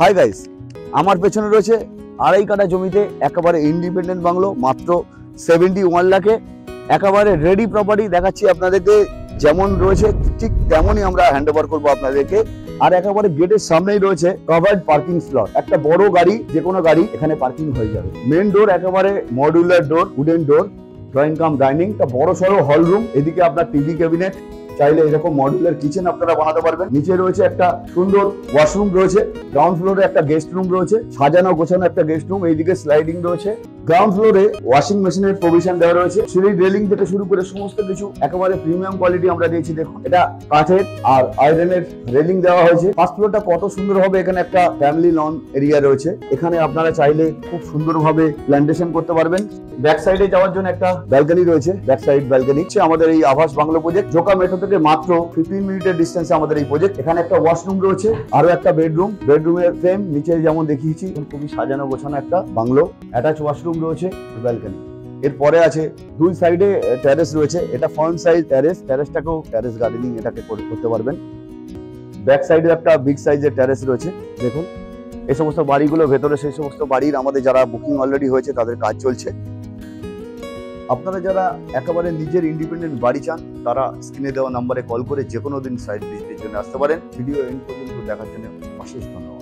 Hi guys, আমার পেছনে রয়েছে আড়াই কাঠা জমিতে একেবারে ইন্ডিপেন্ডেন্ট বাংলো, মাত্র 71 লাখে একেবারে রেডি প্রপার্টি দেখাচ্ছি আপনাদেরকে। যেমন রয়েছে ঠিক তেমনই আমরা হ্যান্ড ওভার করবো আপনাদেরকে। আর একেবারে গেটের সামনেই রয়েছে কভার্ড পার্কিং স্লট, একটা বড় গাড়ি, যে কোনো গাড়ি এখানে পার্কিং হয়ে যাবে। মেন ডোর একেবারে modular door, wooden door, drawing cum dining, একটা বড় সড়ো হল রুম, এদিকে আপনার টিভি ক্যাবিনেট, চাইলে এরকম মডিউলার কিচেন আপনারা বানাতে পারবেন। নিচে রয়েছে একটা সুন্দর ওয়াশরুম রয়েছে, গ্রাউন্ড ফ্লোরে একটা গেস্ট রুম রয়েছে, সাজানো গোছানো একটা গেস্ট রুম, এইদিকে স্লাইডিং রয়েছে। গ্রাউন্ড ফ্লোরে ওয়াশিং মেশিনের প্রভিশন দেওয়া রয়েছে। সিঁড়ি রেলিং থেকে শুরু করে সমস্ত কিছু একেবারে প্রিমিয়াম কোয়ালিটি আমরা দিয়েছি। দেখুন, এটা কাঠের আর আয়রনের রেলিং দেওয়া হয়েছে। ফার্স্ট ফ্লোরটা কত সুন্দর হবে, এখানে একটা ফ্যামিলি লন এরিয়া রয়েছে, এখানে আপনারা চাইলে খুব সুন্দরভাবে প্ল্যান্টেশন করতে পারবেন। ব্যাক সাইডে যাওয়ার জন্য একটা ব্যালকনি রয়েছে, ব্যাক সাইড ব্যালকনি। আমাদের এই আভাস বাংলো প্রজেক্ট জোকা মেট্রো থেকে মাত্র 15 মিনিটের ডিস্টেন্সে আমাদের এই প্রজেক্ট। এখানে একটা ওয়াশরুম রয়েছে, আরো একটা বেডরুম, বেডরুমের ফ্রেম নিচে যেমন দেখিয়েছি, খুবই সাজানো গোছানো একটা বাংলো। অ্যাটাচ ওয়াশরুম রয়েছে, ব্যালকনি। এরপরে আছে দুই সাইডে টেরেস রয়েছে, এটা ফ্রন্ট সাইড টেরেস, টেরেসটাকেও টেরেস গার্ডেনিং এটাকে করতে পারবেন। ব্যাক সাইডে একটা বিগ সাইজের টেরেস রয়েছে। দেখুন, এই সমস্ত বাড়িগুলো ভেতরে, সেই সমস্ত বাড়ির আমাদের যারা বুকিং অলরেডি হয়েছে তাদের কাজ চলছে। আপনারা যারা একেবারে নিজের ইন্ডিপেন্ডেন্ট বাড়ি চান, তারা স্ক্রিনে দেওয়া নাম্বারে কল করে যে কোনো দিন সাইট ভিজিটের জন্য আসতে পারেন। ভিডিও এন্ড পর্যন্ত দেখার জন্য অশেষ ধন্যবাদ।